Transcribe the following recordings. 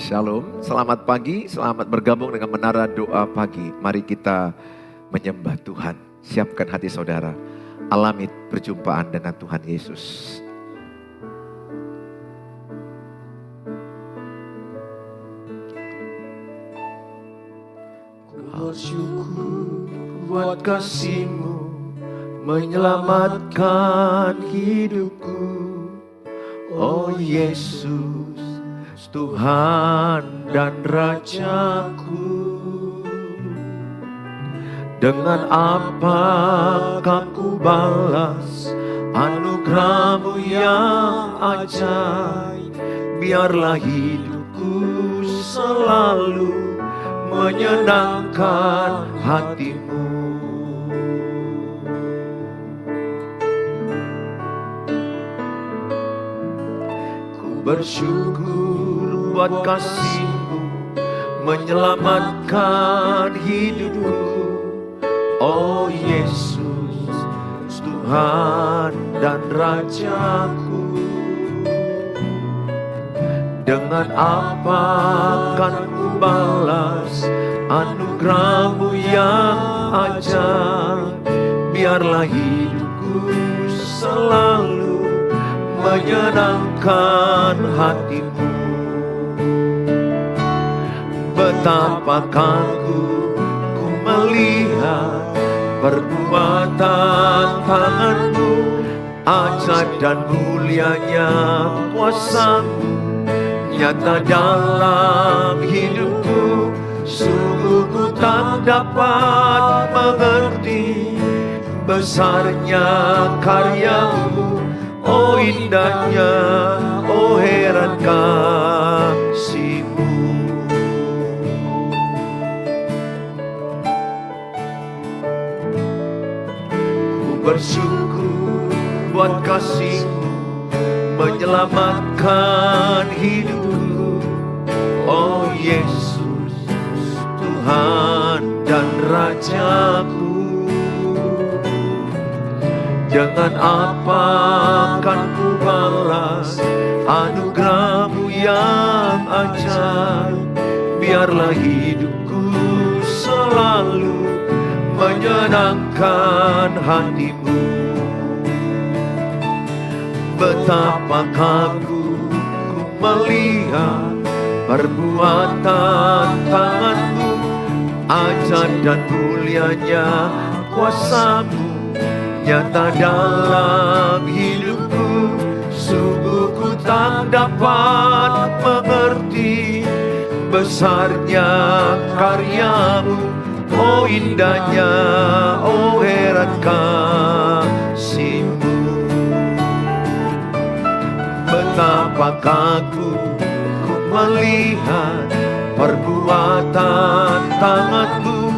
Shalom, selamat pagi, selamat bergabung dengan Menara Doa Pagi. Mari kita menyembah Tuhan. Siapkan hati saudara, alami perjumpaan dengan Tuhan Yesus. Ku bersyukur buat kasih-Mu menyelamatkan hidupku. Oh Yesus, Tuhan dan Rajaku. Dengan apakah ku balas anugerah-Mu yang ajaib? Biarlah hidupku selalu menyenangkan hati-Mu. Ku bersyukur buat kasih-Mu menyelamatkan hidupku. Oh Yesus, Tuhan dan Rajaku. Dengan apa akan ku balas anugerah-Mu yang ajaib? Biarlah hidupku selalu menyenangkan hati-Mu. Betapa kagum ku melihat perbuatan tangan-Mu, ajaib dan mulianya kuasa-Mu nyata dalam hidupku. Sungguh ku tak dapat mengerti besarnya karya-Mu. Oh indahnya, oh heran kasih-Mu. Ku bersyukur buat kasih-Mu menyelamatkan hidupku. Oh Yesus, Tuhan dan Rajaku. Dengan apa akan ku balas anugerah-Mu yang ajaib? Biarlah hidupku selalu menyenangkan hati-Mu. Betapa kagum ku melihat perbuatan tangan-Mu, ajaib dan mulianya kuasa-Mu nyata dalam hidupku. Sungguh ku tak dapat mengerti besarnya karya-Mu. Oh indahnya, oh heran kasih-Mu. Betapa kagum ku melihat perbuatan tangan-Mu,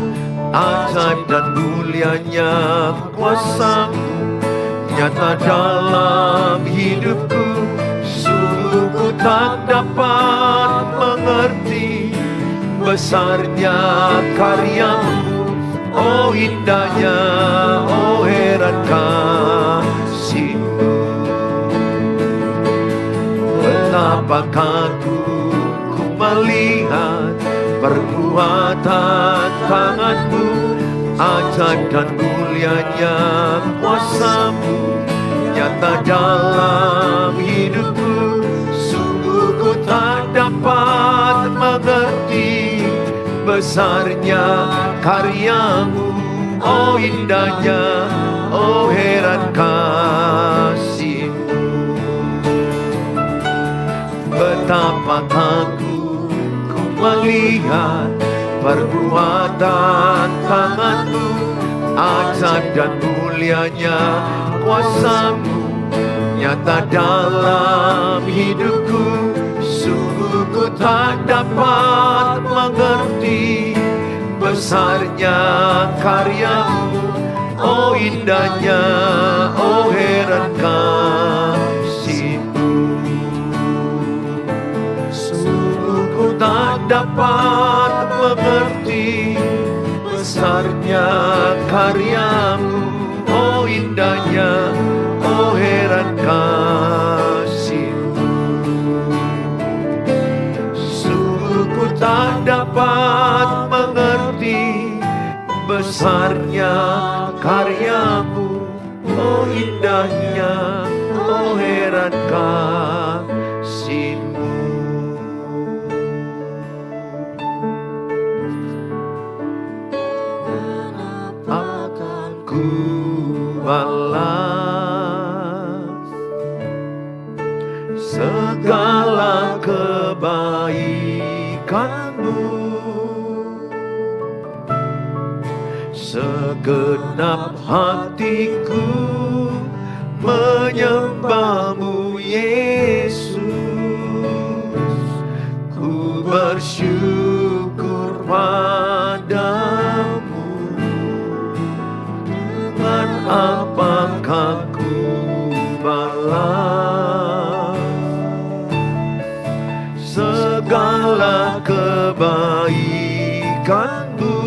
ajaib dan mulianya kuasa-Mu nyata dalam hidupku. Sungguh ku tak dapat mengerti besarnya karya-Mu. Oh indahnya, oh heran kasih-Mu. Betapa kagum ku melihat perbuatan tangan-Mu, ajaib dan mulianya kuasa-Mu nyata dalam hidupku. Sungguh ku tak dapat mengerti besarnya karya-Mu. Oh indahnya, oh heran kasih-Mu. Betapa kagum ku melihat perbuatan tangan-Mu, ajaib dan mulianya kuasa-Mu nyata dalam hidupku. Sungguh ku tak dapat mengerti besarnya karya-Mu. Oh indahnya, oh heran kasih-Mu. Sungguh ku tak dapat mengerti besarnya karya-Mu. Oh indahnya, oh heran kasih-Mu. besarnya karyamu, oh indahnya, oh heran kasih-Mu. Akan ku balas segala kebaikan-Mu. Segenap hatiku menyembah-Mu, Yesus. Ku bersyukur padamu. Dengan apakah ku balas segala kebaikan-Mu?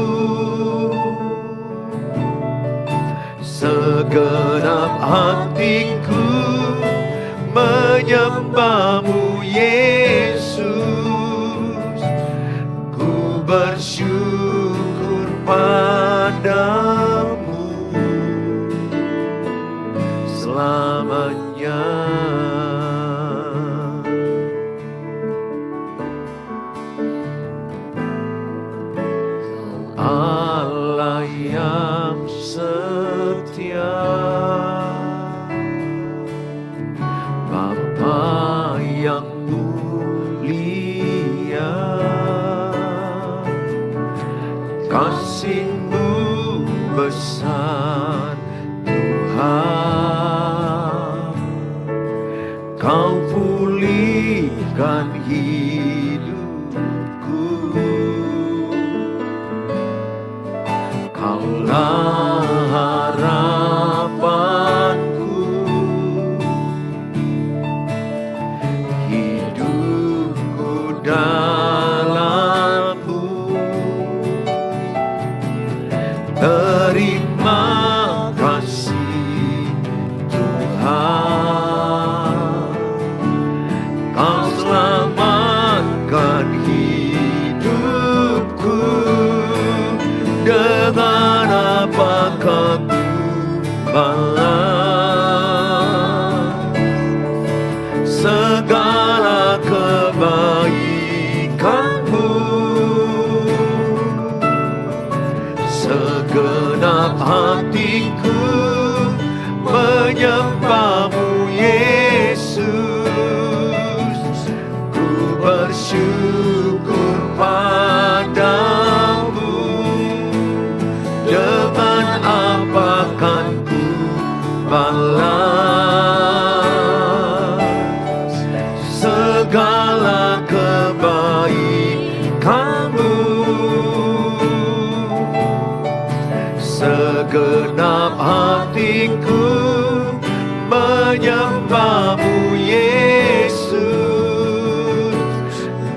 Segenap hatiku menyembah-Mu, Yesus. Ku bersyukur padamu selamanya. Allah yang setia, Bapa yang mulia, kasih-Mu besar Tuhan. Kau pulihkan hidupku, Kaulah harapanku, hidupku dalam-Mu. Terima kasih Tuhan, Kau selamatkan hidupku. Dengan apakah ku balas segala kebaikan-Mu? Segenap hatiku menyembah-Mu, Yesus. Ku bersyukur padamu. Dengan apakah ku balas segala kebaikan-Mu? Segenap hatiku menyembah-Mu, Yesus.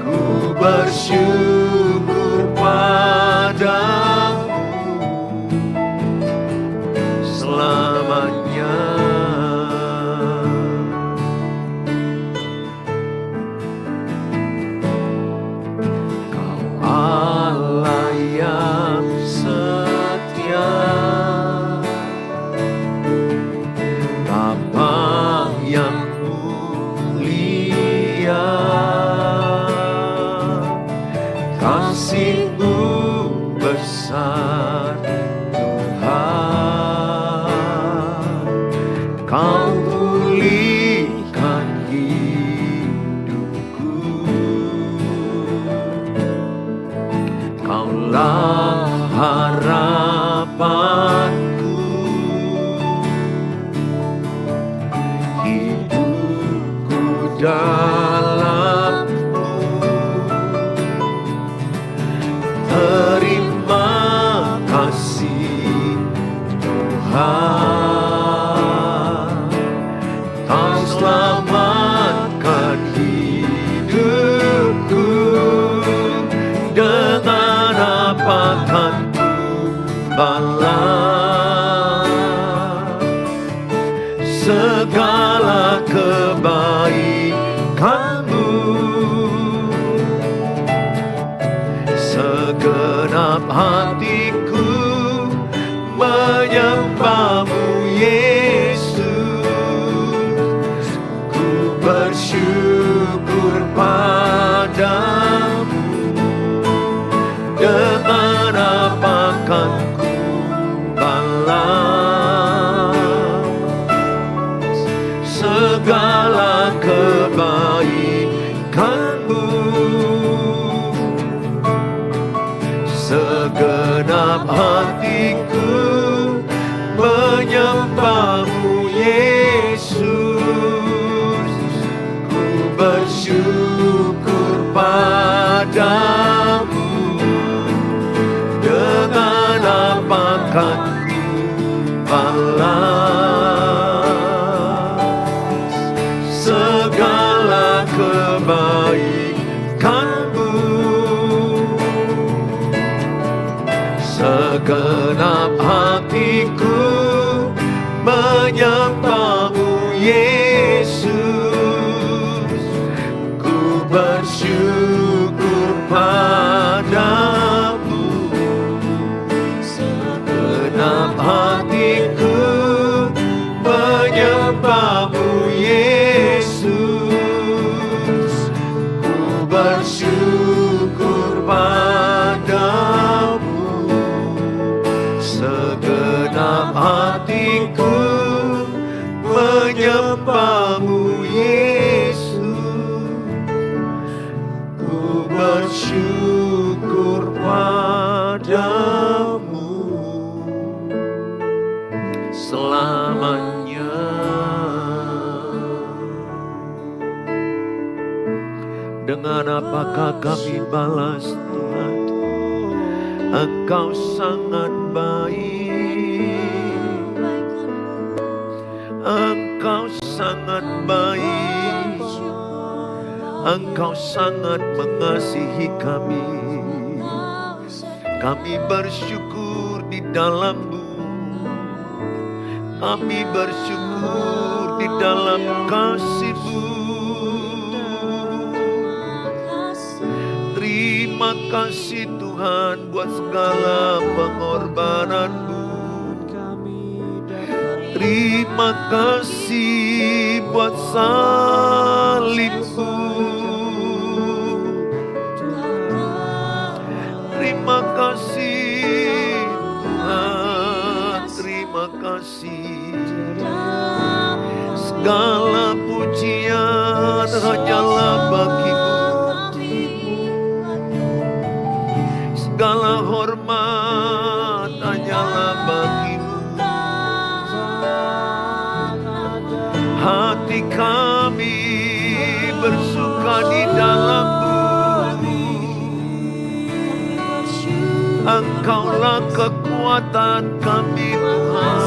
Ku bersyukur padamu selamanya. Kau Allah yang setia, Bapa yang mulia, kasih-Mu besar Tuhan. Kau pulihkan hidupku, Kaulah harapanku, hidupku dalam-Mu. Terima kasih Tuhan, Kau selamatkan hidupku. Dengan apakah ku balas segala kebaikan-Mu? Segenap hatiku segala kebaikan-Mu. Segenap hatiku menyembah-Mu Yesus. Ku bersyukur padamu. Dengan apa kan ku balas segala kebaikan-Mu. Segenap hatiku menyembah-Mu Yesus. Ku bersyukur padamu. Segenap hatiku menyembah-Mu Yesus. Ku bersyukur padamu. Segenap hatiku menyembah-Mu Yesus. Ku bersyukur padamu selamanya. Dengan apakah kami balas Tuhan? Engkau sangat baik. Engkau sangat baik. Engkau sangat mengasihi kami. Kami bersyukur di dalam-Mu. Kami bersyukur di dalam kasih-Mu. Terima kasih Tuhan buat segala pengorbanan-Mu. Terima kasih buat salib-Mu. Terima kasih Tuhan, terima kasih. Segala pujian hanyalah bagi-Mu. Segala hormat hanyalah bagi-Mu. Hati kami bersuka di dalam-Mu. Engkaulah kekuatan kami Tuhan.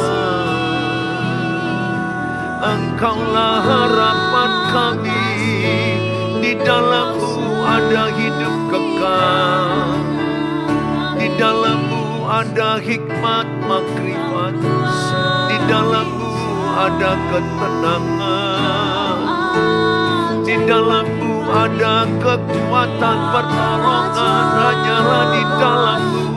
Engkaulah harapan kami. Di dalam-Mu ada hidup kekal. Di dalam-Mu ada hikmat makrifat. Di dalam-Mu ada ketenangan. Di dalam-Mu ada kekuatan pertolongan. Hanyalah di dalam-Mu.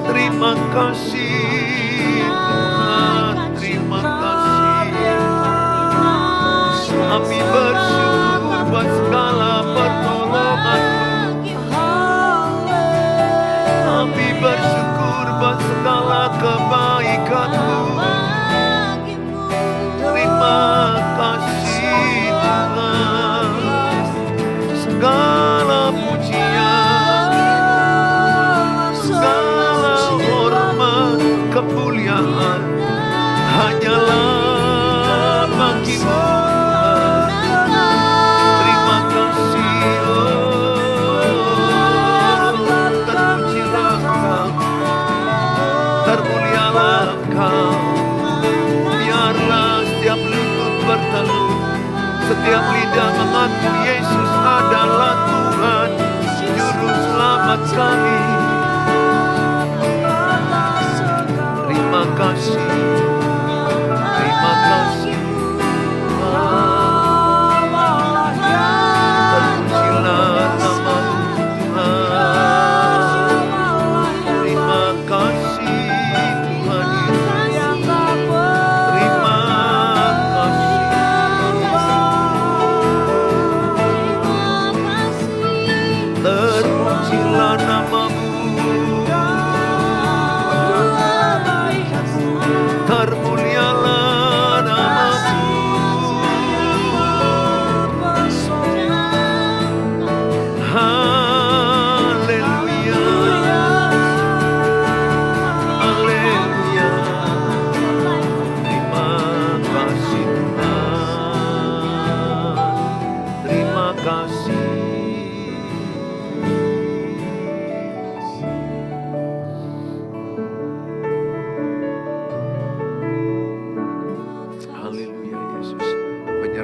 Terima kasih Tuhan, terima kasih. Kami bersyukur buat segala pertolongan-Mu. Kami bersyukur buat segala kebaikan-Mu. Terima kasih Tuhan. Segala pujian, segala hormat, kemuliaan hanyalah bagi-Mu. Terima kasih, terpujilah Engkau, termulialah Engkau. Biarlah setiap lutut bertelut, setiap lidah mengaku Yesus adalah Tuhan, Juru Selamat kami. Terima kasih, terima kasih. Terpujilah nama-Mu Tuhan. Terima kasih Tuhan Yesus. Terima kasih. Terpujilah nama-Mu.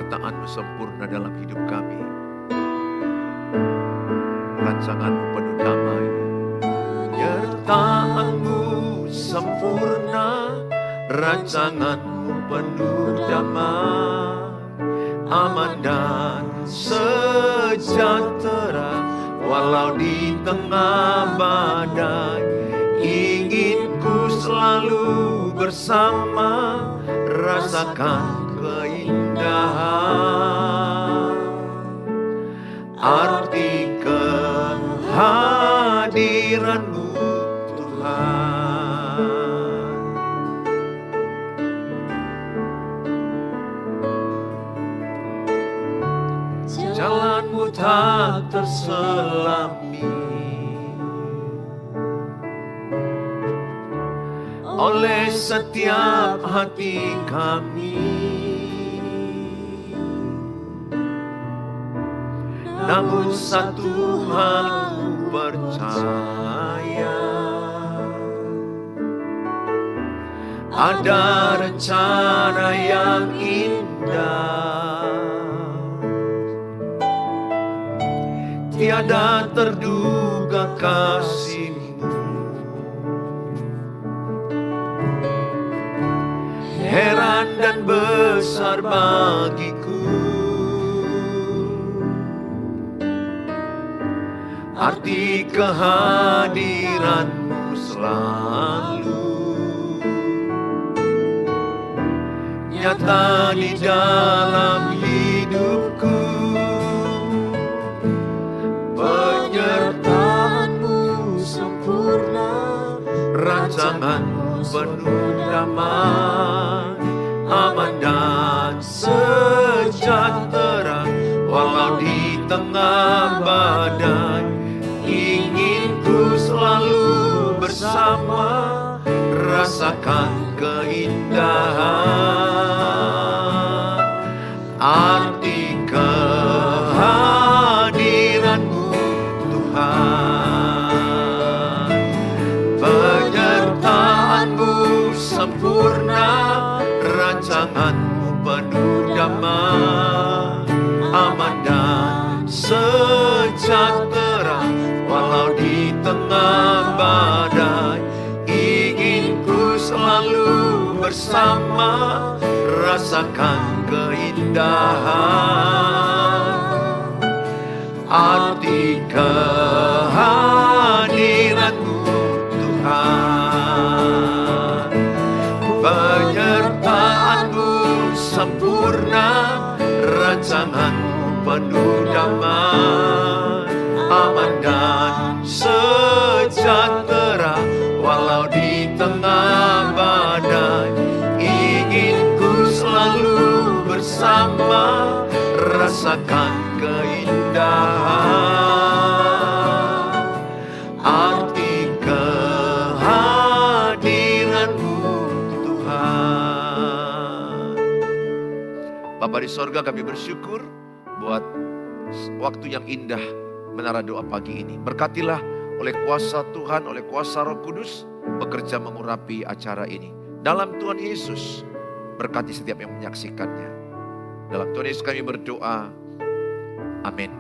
penyertaan-Mu sempurna dalam hidup kami. Rancangan-Mu penuh damai. Penyertaan-Mu sempurna, rancangan-Mu penuh damai, aman dan sejahtera walau di tengah badai. Ingin ku selalu bersama, rasakan keindahan arti kehadiran-Mu Tuhan. Jalan-Mu tak terselami oleh setiap hati kami. Namun satu hal ku percaya, ada rencana yang indah, tiada terduga kasih-Mu, heran dan besar bagiku. Arti kehadiran-Mu selalu nyata di dalam hidupku. Penyertaan-Mu sempurna, rancangan-Mu penuh damai, aman dan sejahtera walau di tengah badai. Ingin ku selalu bersama, rasakan keindahan arti kehadiran-Mu Tuhan. Penyertaan-Mu sempurna, rancangan-Mu penuh damai, aman dan sejahtera walau di tengah badai. Ingin ku selalu bersama, rasakan keindahan arti kehadiran-Mu Tuhan. Penyertaan-Mu sempurna, rancangan-Mu penuh damai, aman dan sejahtera walau di tengah badai. Ingin ku selalu bersama, rasakan keindahan arti kehadiran-Mu Tuhan. Bapa di sorga, kami bersyukur buat waktu yang indah menara doa pagi ini. Berkatilah oleh kuasa Tuhan, oleh kuasa Roh Kudus, bekerja mengurapi acara ini. Dalam Tuhan Yesus, berkati setiap yang menyaksikannya. Dalam Tuhan Yesus kami berdoa. Amin.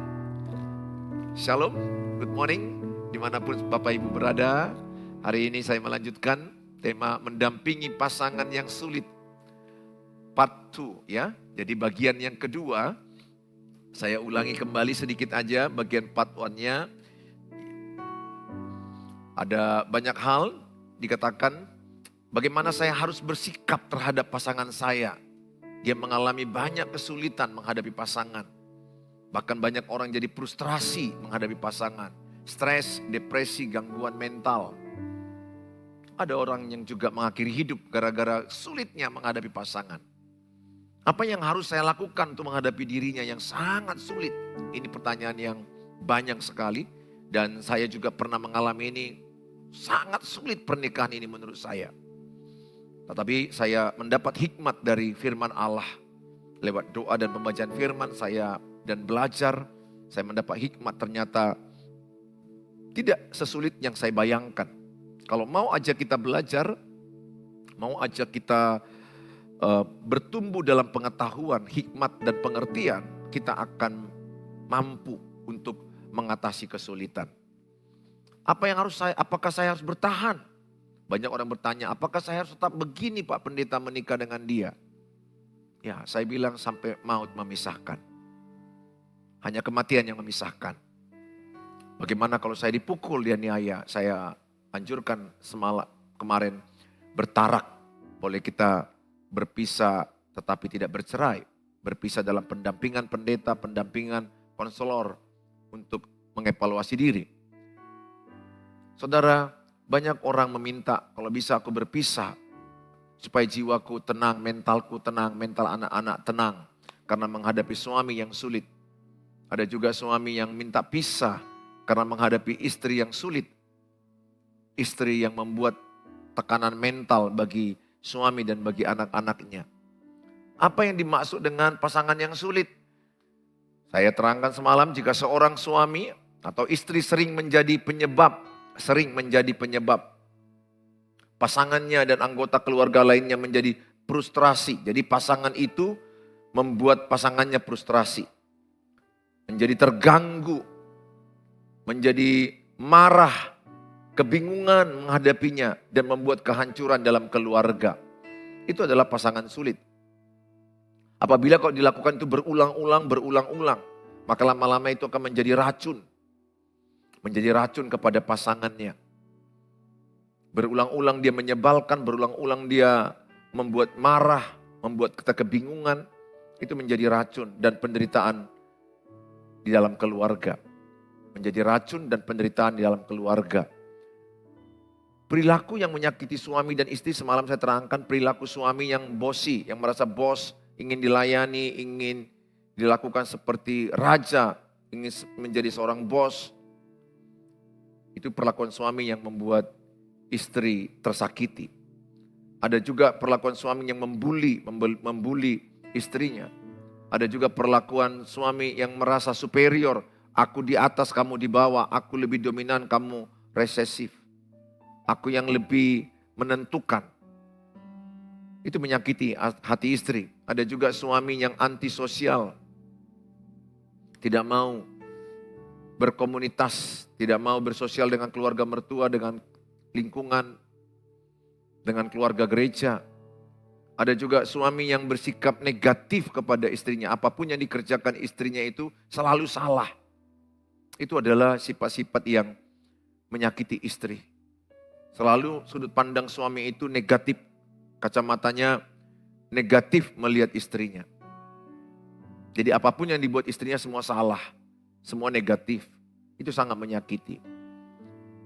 Shalom, good morning, dimanapun Bapak Ibu berada. Hari ini saya melanjutkan tema mendampingi pasangan yang sulit. Part 2 ya. Jadi bagian yang kedua, saya ulangi kembali sedikit aja bagian part 1-nya. Ada banyak hal dikatakan bagaimana saya harus bersikap terhadap pasangan saya. Dia mengalami banyak kesulitan menghadapi pasangan. Bahkan banyak orang jadi frustrasi menghadapi pasangan. Stres, depresi, gangguan mental. Ada orang yang juga mengakhiri hidup gara-gara sulitnya menghadapi pasangan. Apa yang harus saya lakukan untuk menghadapi dirinya yang sangat sulit? Ini pertanyaan yang banyak sekali. Dan saya juga pernah mengalami ini. Sangat sulit pernikahan ini menurut saya. Tetapi saya mendapat hikmat dari firman Allah. Lewat doa dan pembacaan firman saya dan belajar. Saya mendapat hikmat ternyata tidak sesulit yang saya bayangkan. Kalau mau aja kita belajar, mau aja kita bertumbuh dalam pengetahuan, hikmat dan pengertian, kita akan mampu untuk mengatasi kesulitan. Apakah saya harus bertahan? Banyak orang bertanya, apakah saya harus tetap begini Pak Pendeta menikah dengan dia? Ya, saya bilang sampai maut memisahkan. Hanya kematian yang memisahkan. Bagaimana kalau saya dipukul, dianiaya? Saya anjurkan kemarin bertarak. Boleh kita berpisah tetapi tidak bercerai. Berpisah dalam pendampingan pendeta, pendampingan konselor untuk mengevaluasi diri. Saudara, banyak orang meminta kalau bisa aku berpisah supaya jiwaku tenang, mentalku tenang, mental anak-anak tenang karena menghadapi suami yang sulit. Ada juga suami yang minta pisah karena menghadapi istri yang sulit. Istri yang membuat tekanan mental bagi suami dan bagi anak-anaknya. Apa yang dimaksud dengan pasangan yang sulit? Saya terangkan semalam, jika seorang suami atau istri sering menjadi penyebab pasangannya dan anggota keluarga lainnya menjadi frustrasi. Jadi pasangan itu membuat pasangannya frustrasi. Menjadi terganggu, menjadi marah, kebingungan menghadapinya dan membuat kehancuran dalam keluarga. Itu adalah pasangan sulit. Apabila kau dilakukan itu berulang-ulang, maka lama-lama itu akan menjadi racun. Menjadi racun kepada pasangannya. Berulang-ulang dia menyebalkan, berulang-ulang dia membuat marah, membuat kita kebingungan. Itu menjadi racun dan penderitaan di dalam keluarga. Menjadi racun dan penderitaan di dalam keluarga. Perilaku yang menyakiti suami dan istri, semalam saya terangkan perilaku suami yang bosi, yang merasa bos, ingin dilayani, ingin dilakukan seperti raja, ingin menjadi seorang bos. Itu perlakuan suami yang membuat istri tersakiti. Ada juga perlakuan suami yang membuli istrinya. Ada juga perlakuan suami yang merasa superior. Aku di atas, kamu di bawah. Aku lebih dominan, kamu resesif. Aku yang lebih menentukan. Itu menyakiti hati istri. Ada juga suami yang antisosial. Tidak mau berkomunitas, tidak mau bersosial dengan keluarga mertua, dengan lingkungan, dengan keluarga gereja. Ada juga suami yang bersikap negatif kepada istrinya. Apapun yang dikerjakan istrinya itu selalu salah. Itu adalah sifat-sifat yang menyakiti istri. Selalu sudut pandang suami itu negatif. Kacamatanya negatif melihat istrinya. Jadi apapun yang dibuat istrinya semua salah. Semua negatif. Itu sangat menyakiti.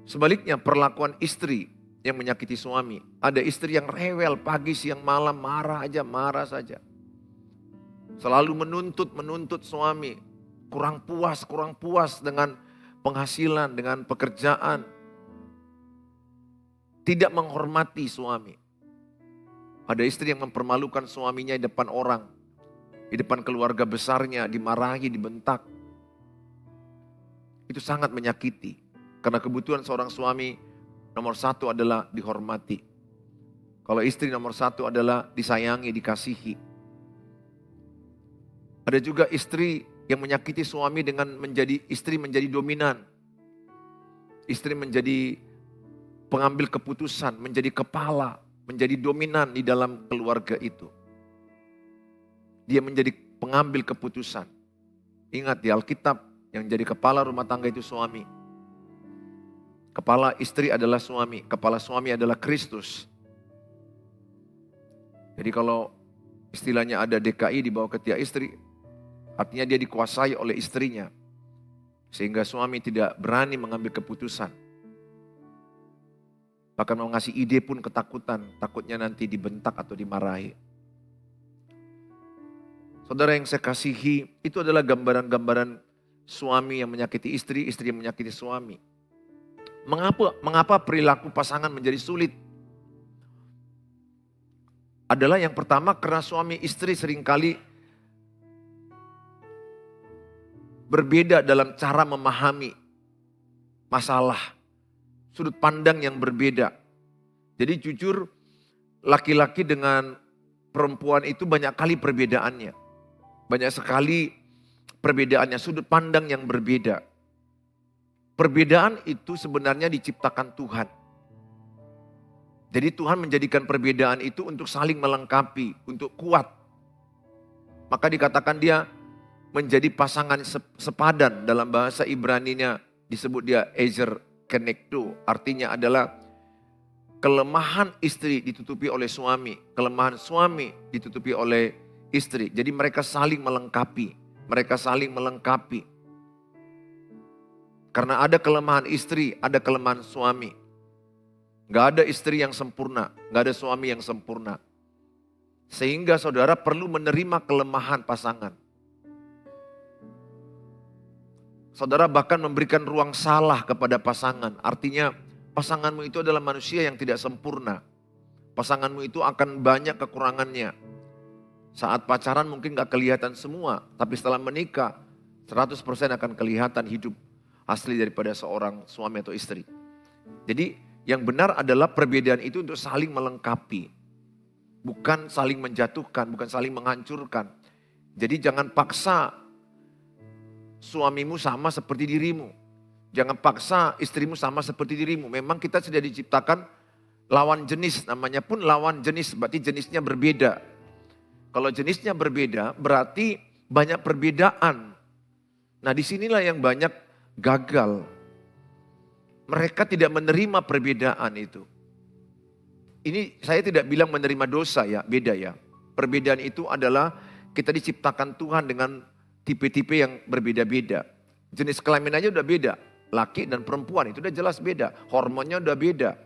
Sebaliknya perlakuan istri yang menyakiti suami. Ada istri yang rewel pagi, siang, malam, marah saja. Selalu menuntut suami. Kurang puas dengan penghasilan, dengan pekerjaan. Tidak menghormati suami. Ada istri yang mempermalukan suaminya di depan orang. Di depan keluarga besarnya, dimarahi, dibentak. Itu sangat menyakiti. Karena kebutuhan seorang suami nomor satu adalah dihormati. Kalau istri nomor satu adalah disayangi, dikasihi. Ada juga istri yang menyakiti suami dengan istri menjadi dominan. Istri menjadi pengambil keputusan, menjadi kepala, menjadi dominan di dalam keluarga itu. Dia menjadi pengambil keputusan. Ingat di Alkitab, yang jadi kepala rumah tangga itu suami. Kepala istri adalah suami. Kepala suami adalah Kristus. Jadi kalau istilahnya ada DKI di bawah ketiak istri, artinya dia dikuasai oleh istrinya. Sehingga suami tidak berani mengambil keputusan. Bahkan mau ngasih ide pun ketakutan. Takutnya nanti dibentak atau dimarahi. Saudara yang saya kasihi, itu adalah gambaran-gambaran suami yang menyakiti istri, istri yang menyakiti suami. Mengapa perilaku pasangan menjadi sulit? Adalah yang pertama karena suami istri seringkali berbeda dalam cara memahami masalah. Sudut pandang yang berbeda. Jadi jujur, laki-laki dengan perempuan itu banyak kali perbedaannya. Banyak sekali perbedaannya, sudut pandang yang berbeda. Perbedaan itu sebenarnya diciptakan Tuhan. Jadi Tuhan menjadikan perbedaan itu untuk saling melengkapi, untuk kuat. Maka dikatakan dia menjadi pasangan sepadan. Dalam bahasa Ibraninya disebut dia ezer kenekdo. Artinya adalah kelemahan istri ditutupi oleh suami. Kelemahan suami ditutupi oleh istri. Jadi mereka saling melengkapi. Mereka saling melengkapi. Karena ada kelemahan istri, ada kelemahan suami. Gak ada istri yang sempurna, gak ada suami yang sempurna. Sehingga saudara perlu menerima kelemahan pasangan. Saudara bahkan memberikan ruang salah kepada pasangan. Artinya pasanganmu itu adalah manusia yang tidak sempurna. Pasanganmu itu akan banyak kekurangannya. Saat pacaran mungkin gak kelihatan semua. Tapi setelah menikah 100% akan kelihatan hidup asli daripada seorang suami atau istri. Jadi yang benar adalah perbedaan itu untuk saling melengkapi. Bukan saling menjatuhkan, bukan saling menghancurkan. Jadi jangan paksa suamimu sama seperti dirimu. Jangan paksa istrimu sama seperti dirimu. Memang kita sudah diciptakan lawan jenis, namanya pun lawan jenis, berarti jenisnya berbeda. Kalau jenisnya berbeda, berarti banyak perbedaan. Nah disinilah yang banyak gagal. Mereka tidak menerima perbedaan itu. Ini saya tidak bilang menerima dosa ya, beda ya. Perbedaan itu adalah kita diciptakan Tuhan dengan tipe-tipe yang berbeda-beda. Jenis kelamin aja udah beda. Laki dan perempuan itu udah jelas beda. Hormonnya udah beda.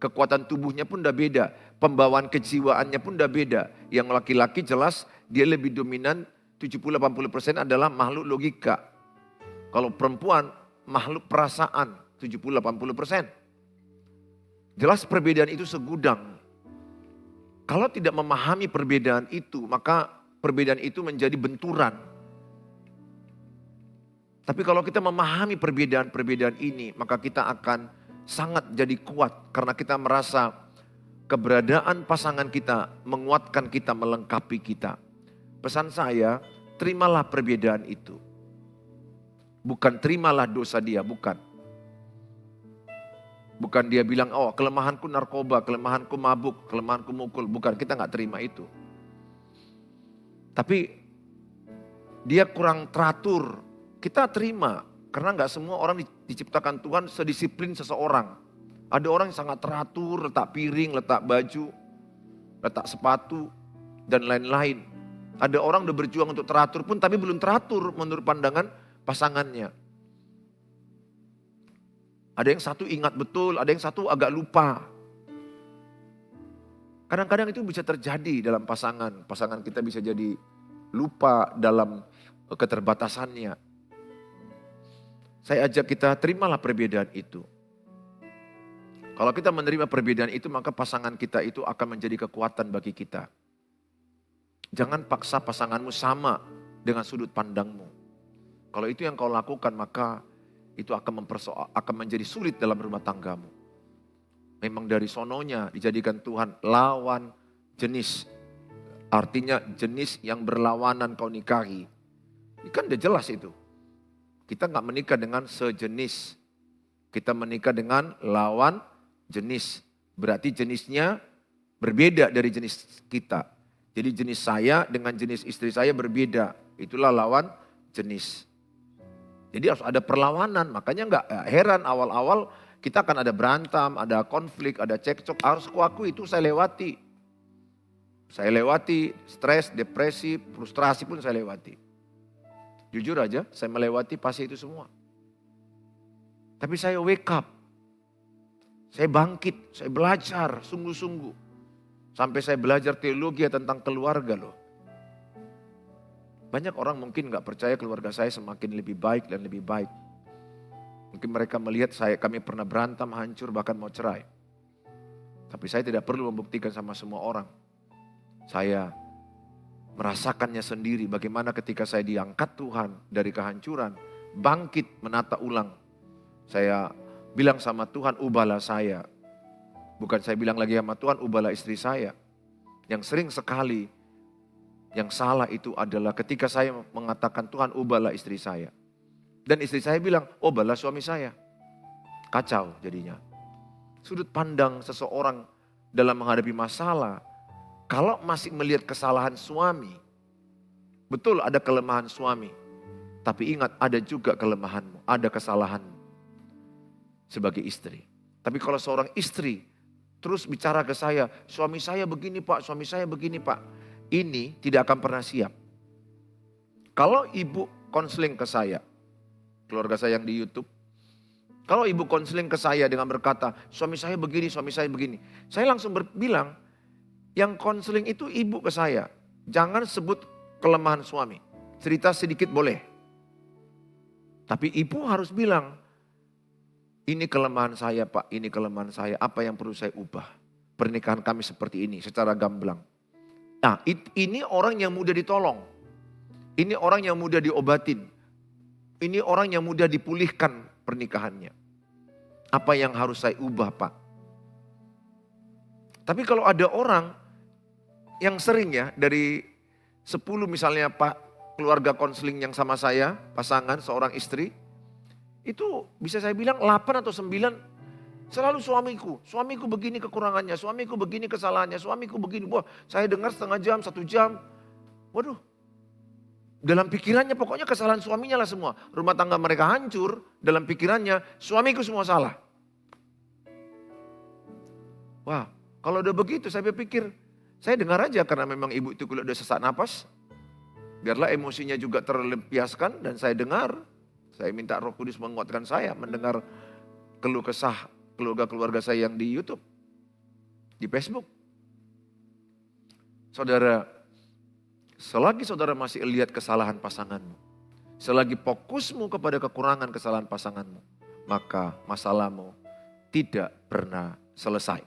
Kekuatan tubuhnya pun udah beda. Pembawaan kejiwaannya pun udah beda. Yang laki-laki jelas dia lebih dominan 70-80% adalah makhluk logika. Kalau perempuan makhluk perasaan 70-80%. Jelas perbedaan itu segudang. Kalau tidak memahami perbedaan itu, maka perbedaan itu menjadi benturan. Tapi kalau kita memahami perbedaan-perbedaan ini, maka kita akan sangat jadi kuat. Karena kita merasa keberadaan pasangan kita menguatkan kita, melengkapi kita. Pesan saya, terimalah perbedaan itu. Bukan terimalah dosa dia, bukan. Bukan dia bilang, oh kelemahanku narkoba, kelemahanku mabuk, kelemahanku mukul. Bukan, kita gak terima itu. Tapi dia kurang teratur, kita terima. Karena gak semua orang diciptakan Tuhan sedisiplin seseorang. Ada orang yang sangat teratur, letak piring, letak baju, letak sepatu, dan lain-lain. Ada orang udah berjuang untuk teratur pun tapi belum teratur menurut pandangan pasangannya. Ada yang satu ingat betul, ada yang satu agak lupa. Kadang-kadang itu bisa terjadi dalam pasangan. Pasangan kita bisa jadi lupa dalam keterbatasannya. Saya ajak kita terimalah perbedaan itu. Kalau kita menerima perbedaan itu, maka pasangan kita itu akan menjadi kekuatan bagi kita. Jangan paksa pasanganmu sama dengan sudut pandangmu. Kalau itu yang kau lakukan, maka itu akan menjadi sulit dalam rumah tanggamu. Memang dari sononya dijadikan Tuhan lawan jenis. Artinya jenis yang berlawanan kau nikahi. Ini kan udah jelas itu. Kita gak menikah dengan sejenis. Kita menikah dengan lawan jenis. Berarti jenisnya berbeda dari jenis kita. Jadi jenis saya dengan jenis istri saya berbeda. Itulah lawan jenis. Jadi harus ada perlawanan, makanya gak heran awal-awal kita akan ada berantem, ada konflik, ada cekcok. Harus kuakui itu saya lewati. Saya lewati stres, depresi, frustrasi pun saya lewati. Jujur aja, saya melewati pasti itu semua. Tapi saya wake up. Saya bangkit, saya belajar sungguh-sungguh. Sampai saya belajar teologi tentang keluarga loh. Banyak orang mungkin gak percaya keluarga saya semakin lebih baik dan lebih baik. Mungkin mereka melihat kami pernah berantem, hancur, bahkan mau cerai. Tapi saya tidak perlu membuktikan sama semua orang. Saya merasakannya sendiri bagaimana ketika saya diangkat Tuhan dari kehancuran. Bangkit menata ulang. Saya bilang sama Tuhan, ubahlah saya. Bukan saya bilang lagi sama Tuhan, ubahlah istri saya. Yang sering sekali yang salah itu adalah ketika saya mengatakan, Tuhan ubahlah istri saya. Dan istri saya bilang, ubahlah suami saya. Kacau jadinya. Sudut pandang seseorang dalam menghadapi masalah, kalau masih melihat kesalahan suami, betul ada kelemahan suami. Tapi ingat, ada juga kelemahanmu, ada kesalahanmu sebagai istri. Tapi kalau seorang istri terus bicara ke saya, suami saya begini Pak, suami saya begini Pak. Ini tidak akan pernah siap. Kalau ibu konseling ke saya, keluarga saya yang di YouTube, kalau ibu konseling ke saya dengan berkata, suami saya begini, suami saya begini. Saya langsung bilang, yang konseling itu ibu ke saya. Jangan sebut kelemahan suami. Cerita sedikit boleh. Tapi ibu harus bilang, ini kelemahan saya Pak, ini kelemahan saya. Apa yang perlu saya ubah? Pernikahan kami seperti ini, secara gamblang. Nah, ini orang yang mudah ditolong. Ini orang yang mudah diobatin. Ini orang yang mudah dipulihkan pernikahannya. Apa yang harus saya ubah Pak? Tapi kalau ada orang yang sering ya, dari 10 misalnya Pak, keluarga konseling yang sama saya, pasangan, seorang istri, itu bisa saya bilang 8 atau 9 selalu suamiku begini kekurangannya, suamiku begini kesalahannya, suamiku begini. Wah, saya dengar setengah jam, 1 jam. Waduh, dalam pikirannya pokoknya kesalahan suaminya lah semua. Rumah tangga mereka hancur, dalam pikirannya suamiku semua salah. Wah, kalau udah begitu saya berpikir, saya dengar aja karena memang ibu itu kalau udah sesak napas. Biarlah emosinya juga terlampiaskan dan saya dengar. Saya minta Roh Kudus menguatkan saya mendengar keluh kesah keluarga saya yang di YouTube, di Facebook. Saudara, selagi saudara masih lihat kesalahan pasanganmu, selagi fokusmu kepada kekurangan kesalahan pasanganmu, maka masalahmu tidak pernah selesai.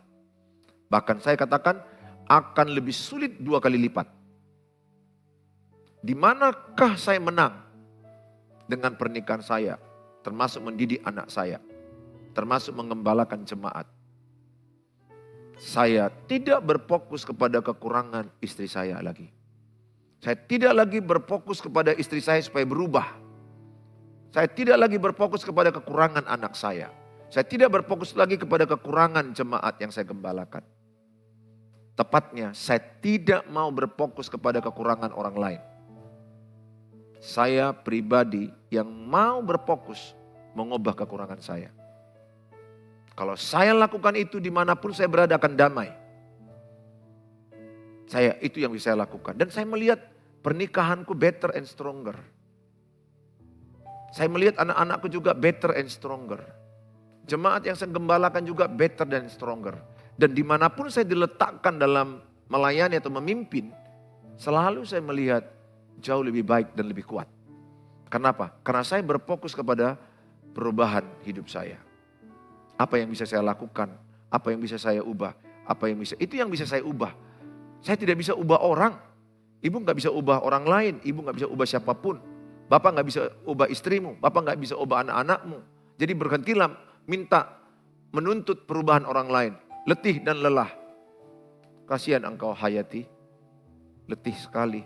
Bahkan saya katakan akan lebih sulit 2 kali lipat. Di manakah saya menang dengan pernikahan saya, termasuk mendidik anak saya, termasuk mengembalakan jemaat. Saya tidak berfokus kepada kekurangan istri saya lagi. Saya tidak lagi berfokus kepada istri saya supaya berubah. Saya tidak lagi berfokus kepada kekurangan anak saya. Saya tidak berfokus lagi kepada kekurangan jemaat yang saya gembalakan. Tepatnya, saya tidak mau berfokus kepada kekurangan orang lain. Saya pribadi yang mau berfokus mengubah kekurangan saya. Kalau saya lakukan itu dimanapun saya berada akan damai. Itu yang bisa saya lakukan. Dan saya melihat pernikahanku better and stronger. Saya melihat anak-anakku juga better and stronger. Jemaat yang saya gembalakan juga better and stronger. Dan dimanapun saya diletakkan dalam melayani atau memimpin, selalu saya melihat jauh lebih baik dan lebih kuat. Kenapa? Karena saya berfokus kepada perubahan hidup saya. Apa yang bisa saya lakukan, apa yang bisa saya ubah, itu yang bisa saya ubah. Saya tidak bisa ubah orang, ibu gak bisa ubah orang lain, ibu gak bisa ubah siapapun. Bapak gak bisa ubah istrimu, bapak gak bisa ubah anak-anakmu. Jadi berhentilah minta menuntut perubahan orang lain, letih dan lelah. Kasihan engkau Hayati, letih sekali.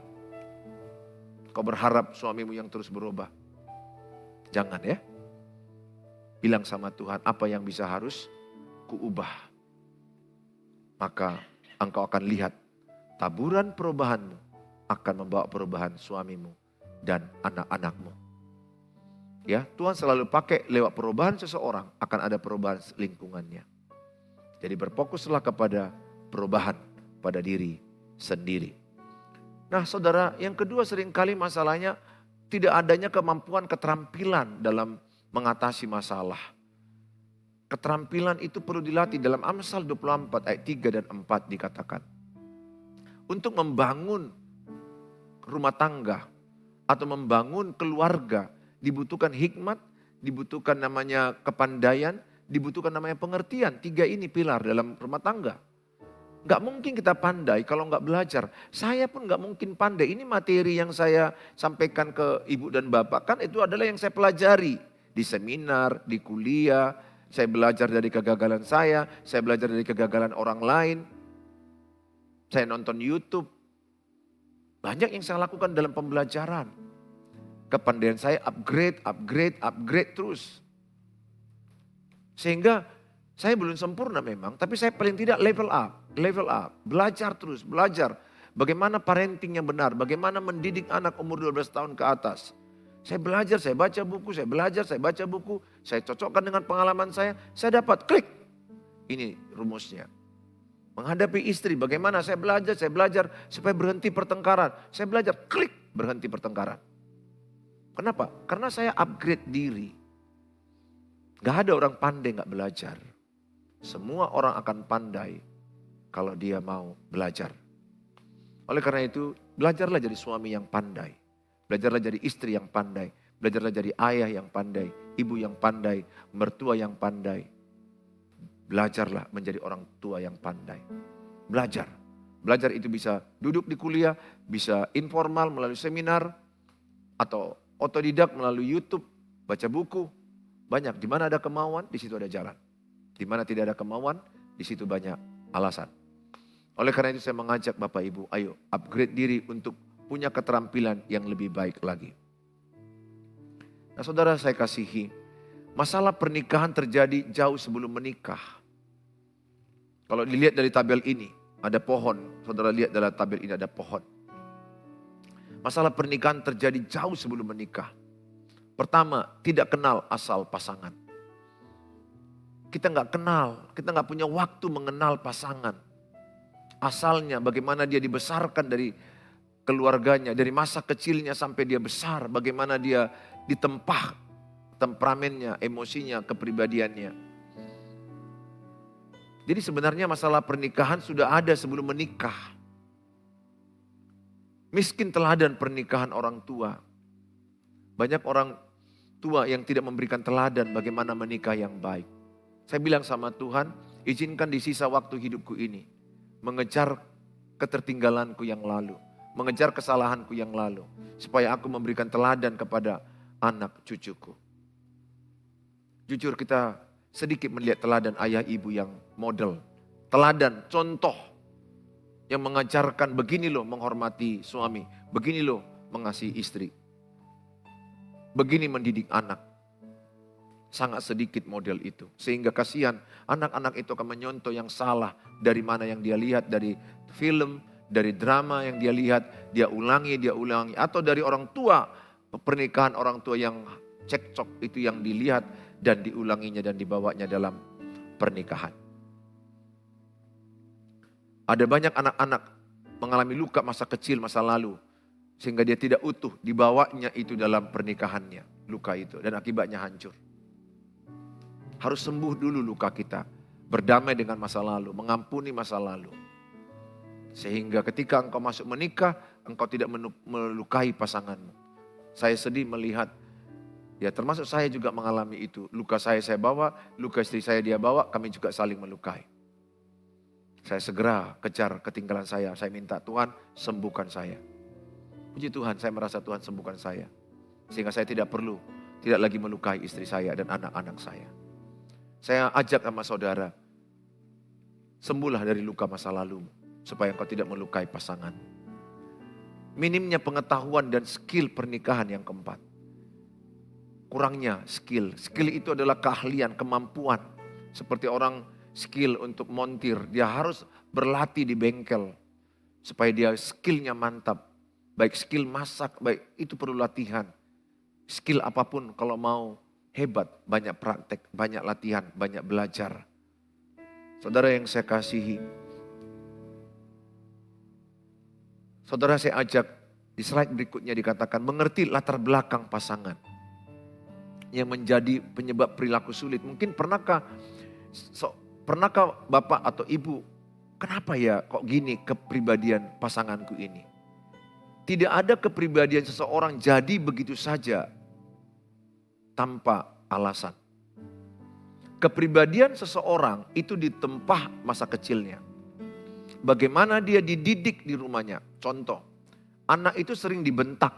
Kau berharap suamimu yang terus berubah. Jangan ya. Bilang sama Tuhan, apa yang bisa harus kuubah. Maka engkau akan lihat taburan perubahanmu akan membawa perubahan suamimu dan anak-anakmu. Ya, Tuhan selalu pakai lewat perubahan seseorang akan ada perubahan lingkungannya. Jadi berfokuslah kepada perubahan pada diri sendiri. Nah saudara, yang kedua seringkali masalahnya tidak adanya kemampuan keterampilan dalam mengatasi masalah. Keterampilan itu perlu dilatih. Dalam Amsal 24 ayat 3 dan 4 dikatakan. Untuk membangun rumah tangga atau membangun keluarga dibutuhkan hikmat, dibutuhkan namanya kepandaian, dibutuhkan namanya pengertian. 3 ini pilar dalam rumah tangga. Gak mungkin kita pandai kalau gak belajar. Saya pun gak mungkin pandai. Ini materi yang saya sampaikan ke ibu dan bapak kan itu adalah yang saya pelajari. Di seminar, di kuliah, saya belajar dari kegagalan saya belajar dari kegagalan orang lain. Saya nonton YouTube. Banyak yang saya lakukan dalam pembelajaran. Kepandaian saya upgrade terus. Sehingga saya belum sempurna memang, tapi saya paling tidak level up. Belajar terus, belajar. Bagaimana parenting yang benar, bagaimana mendidik anak umur 12 tahun ke atas. Saya belajar, saya baca buku, saya belajar, saya baca buku. Saya cocokkan dengan pengalaman saya dapat klik. Ini rumusnya. Menghadapi istri, bagaimana saya belajar supaya berhenti pertengkaran. Saya belajar, klik, berhenti pertengkaran. Kenapa? Karena saya upgrade diri. Gak ada orang pandai gak belajar. Semua orang akan pandai kalau dia mau belajar. Oleh karena itu, belajarlah jadi suami yang pandai. Belajarlah jadi istri yang pandai. Belajarlah jadi ayah yang pandai, ibu yang pandai, mertua yang pandai. Belajarlah menjadi orang tua yang pandai. Belajar. Belajar itu bisa duduk di kuliah, bisa informal melalui seminar, atau otodidak melalui YouTube, baca buku. Banyak, di mana ada kemauan, di situ ada jalan. Di mana tidak ada kemauan, di situ banyak alasan. Oleh karena itu saya mengajak Bapak Ibu, ayo upgrade diri untuk punya keterampilan yang lebih baik lagi. Nah saudara saya kasihi, masalah pernikahan terjadi jauh sebelum menikah. Kalau dilihat dari tabel ini, ada pohon. Saudara lihat dalam tabel ini ada pohon. Masalah pernikahan terjadi jauh sebelum menikah. Pertama, tidak kenal asal pasangan. Kita nggak kenal, kita nggak punya waktu mengenal pasangan. Asalnya, bagaimana dia dibesarkan dari keluarganya, dari masa kecilnya sampai dia besar, bagaimana dia ditempah temperamennya, emosinya, kepribadiannya. Jadi sebenarnya masalah pernikahan sudah ada sebelum menikah. Miskin teladan pernikahan orang tua. Banyak orang tua yang tidak memberikan teladan bagaimana menikah yang baik. Saya bilang sama Tuhan, izinkan di sisa waktu hidupku ini mengejar ketertinggalanku yang lalu, mengejar kesalahanku yang lalu, supaya aku memberikan teladan kepada anak cucuku. Jujur kita sedikit melihat teladan ayah ibu yang model, teladan, contoh yang mengajarkan begini loh menghormati suami, begini loh mengasihi istri, begini mendidik anak. Sangat sedikit model itu. Sehingga kasihan anak-anak itu akan menyontoh yang salah dari mana yang dia lihat dari film, dari drama yang dia lihat, dia ulangi. Atau dari orang tua, pernikahan orang tua yang cekcok itu yang dilihat dan diulanginya dan dibawanya dalam pernikahan. Ada banyak anak-anak mengalami luka masa kecil, masa lalu. Sehingga dia tidak utuh, dibawanya itu dalam pernikahannya. Luka itu dan akibatnya hancur. Harus sembuh dulu luka kita. Berdamai dengan masa lalu, mengampuni masa lalu. Sehingga ketika engkau masuk menikah, engkau tidak melukai pasanganmu. Saya sedih melihat, ya termasuk saya juga mengalami itu. Luka saya bawa, luka istri saya dia bawa, kami juga saling melukai. Saya segera kejar ketinggalan saya minta Tuhan sembuhkan saya. Puji Tuhan, saya merasa Tuhan sembuhkan saya. Sehingga saya tidak lagi melukai istri saya dan anak-anak saya. Saya ajak sama saudara, sembuhlah dari luka masa lalu supaya engkau tidak melukai pasangan. Minimnya pengetahuan dan skill pernikahan yang keempat. Kurangnya skill. Skill itu adalah keahlian, kemampuan. Seperti orang skill untuk montir, dia harus berlatih di bengkel supaya dia skillnya mantap. Baik skill masak, baik itu perlu latihan. Skill apapun kalau mau hebat, banyak praktek, banyak latihan, banyak belajar. Saudara yang saya kasihi, saudara saya ajak di slide berikutnya dikatakan mengerti latar belakang pasangan yang menjadi penyebab perilaku sulit. Mungkin pernahkah Bapak atau Ibu, kenapa ya kok gini kepribadian pasanganku ini? Tidak ada kepribadian seseorang jadi begitu saja tanpa alasan. Kepribadian seseorang itu ditempah masa kecilnya. Bagaimana dia dididik di rumahnya. Contoh, anak itu sering dibentak,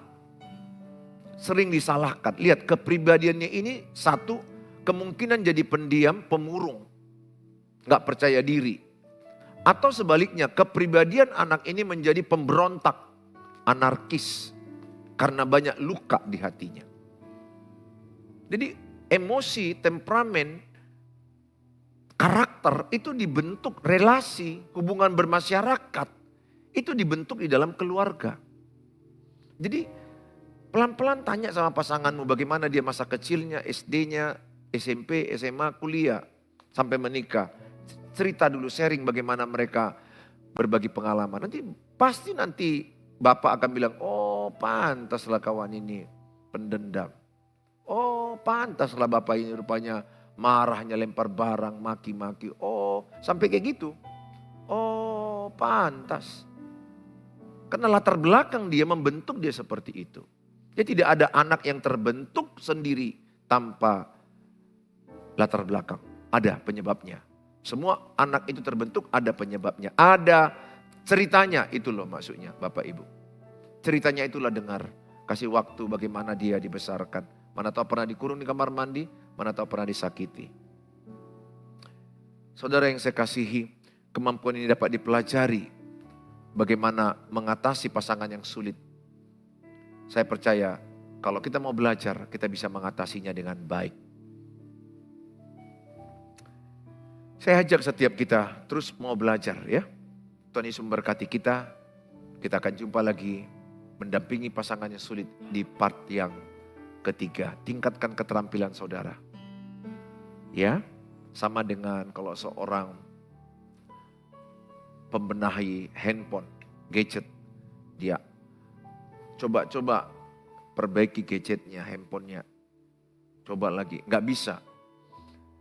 sering disalahkan. Lihat kepribadiannya ini satu, kemungkinan jadi pendiam, pemurung, gak percaya diri. Atau sebaliknya, kepribadian anak ini menjadi pemberontak, anarkis, karena banyak luka di hatinya. Jadi emosi, temperamen, karakter itu dibentuk, relasi, hubungan bermasyarakat, itu dibentuk di dalam keluarga. Jadi pelan-pelan tanya sama pasanganmu bagaimana dia masa kecilnya, SD-nya, SMP, SMA, kuliah, sampai menikah. Cerita dulu, sharing bagaimana mereka berbagi pengalaman. Nanti bapak akan bilang, oh pantaslah kawan ini pendendam. Oh pantaslah bapak ini rupanya marahnya lempar barang, maki-maki. Oh sampai kayak gitu. Oh pantas. Karena latar belakang dia membentuk dia seperti itu. Jadi tidak ada anak yang terbentuk sendiri tanpa latar belakang. Ada penyebabnya. Semua anak itu terbentuk ada penyebabnya. Ada ceritanya, itu loh maksudnya Bapak Ibu. Ceritanya itulah dengar. Kasih waktu bagaimana dia dibesarkan. Mana tahu pernah dikurung di kamar mandi, mana tahu pernah disakiti. Saudara yang saya kasihi, kemampuan ini dapat dipelajari. Bagaimana mengatasi pasangan yang sulit. Saya percaya kalau kita mau belajar, kita bisa mengatasinya dengan baik. Saya ajak setiap kita terus mau belajar ya. Tuhan Yesus memberkati kita. Kita akan jumpa lagi mendampingi pasangan yang sulit di part yang ketiga. Tingkatkan keterampilan saudara. Ya, sama dengan kalau seorang pembenahi handphone, gadget. Dia coba-coba perbaiki gadgetnya, handphonenya. Coba lagi, nggak bisa.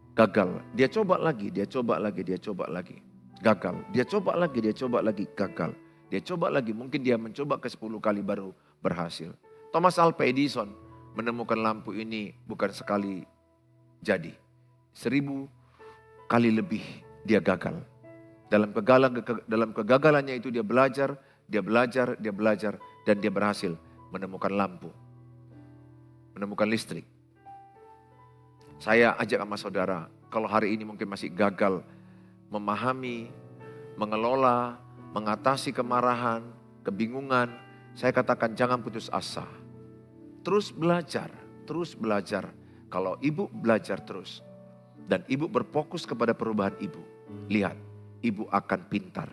Gagal, dia coba lagi, dia coba lagi, dia coba lagi. Gagal, dia coba lagi, dia coba lagi, gagal. Dia coba lagi, mungkin dia mencoba ke 10 kali baru berhasil. Thomas Alva Edison menemukan lampu ini bukan sekali jadi. 1000 kali lebih dia gagal. Dalam kegagalannya itu dia belajar, dan dia berhasil menemukan lampu. Menemukan listrik. Saya ajak sama saudara, kalau hari ini mungkin masih gagal memahami, mengelola, mengatasi kemarahan, kebingungan, saya katakan jangan putus asa. Terus belajar, terus belajar. Kalau ibu belajar terus dan ibu berfokus kepada perubahan ibu, lihat, ibu akan pintar.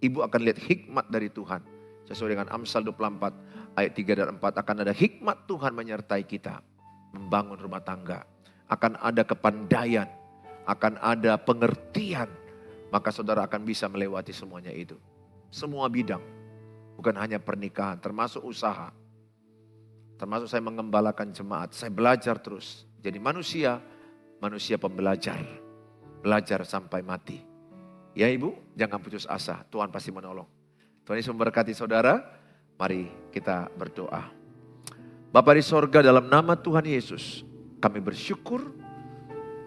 Ibu akan lihat hikmat dari Tuhan. Sesuai dengan Amsal 24 ayat 3 dan 4 akan ada hikmat Tuhan menyertai kita membangun rumah tangga. Akan ada kepandaian, akan ada pengertian, maka saudara akan bisa melewati semuanya itu. Semua bidang, bukan hanya pernikahan, termasuk usaha. Termasuk saya mengembalakan jemaat, saya belajar terus. Jadi manusia pembelajar, belajar sampai mati. Ya ibu, jangan putus asa, Tuhan pasti menolong. Tuhan Yesus memberkati saudara, mari kita berdoa. Bapa di sorga, dalam nama Tuhan Yesus, kami bersyukur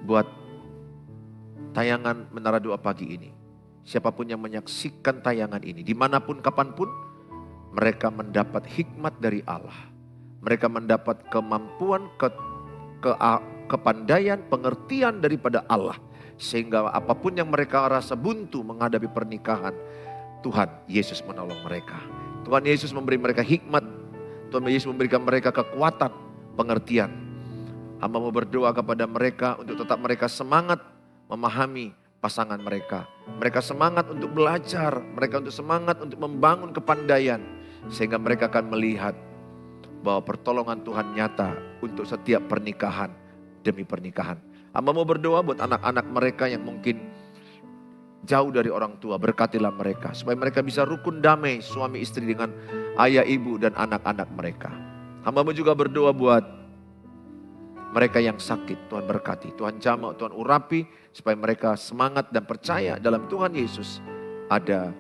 buat tayangan Menara Doa pagi ini. Siapapun yang menyaksikan tayangan ini, dimanapun, kapanpun, mereka mendapat hikmat dari Allah. Mereka mendapat kemampuan, kepandaian, pengertian daripada Allah. Sehingga apapun yang mereka rasa buntu menghadapi pernikahan, Tuhan Yesus menolong mereka. Tuhan Yesus memberi mereka hikmat. Tuhan Yesus memberikan mereka kekuatan, pengertian. Hamba mau berdoa kepada mereka untuk tetap mereka semangat memahami pasangan mereka. Mereka semangat untuk belajar, mereka untuk semangat untuk membangun kepandaian. Sehingga mereka akan melihat bahwa pertolongan Tuhan nyata untuk setiap pernikahan demi pernikahan. Hamba mau berdoa buat anak-anak mereka yang mungkin jauh dari orang tua, berkatilah mereka. Supaya mereka bisa rukun damai suami istri dengan ayah ibu dan anak-anak mereka. Hamba mau juga berdoa buat mereka yang sakit, Tuhan berkati, Tuhan jamah, Tuhan urapi, supaya mereka semangat dan percaya dalam Tuhan Yesus. Ada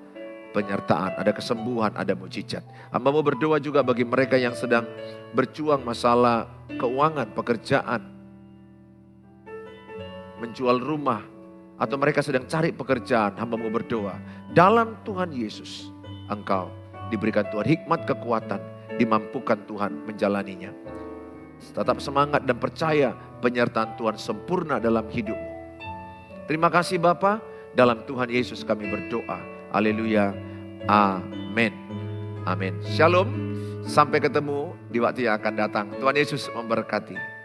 penyertaan, ada kesembuhan, ada mujizat. Hamba mau berdoa juga bagi mereka yang sedang berjuang masalah keuangan, pekerjaan, menjual rumah, atau mereka sedang cari pekerjaan. Hamba mau berdoa, dalam Tuhan Yesus, engkau diberikan Tuhan hikmat, kekuatan, dimampukan Tuhan menjalaninya. Tetap semangat dan percaya penyertaan Tuhan sempurna dalam hidupmu. Terima kasih Bapa, Dalam Tuhan Yesus kami berdoa. Haleluya. Amin. Amin. Shalom. Sampai ketemu di waktu yang akan datang. Tuhan Yesus memberkati.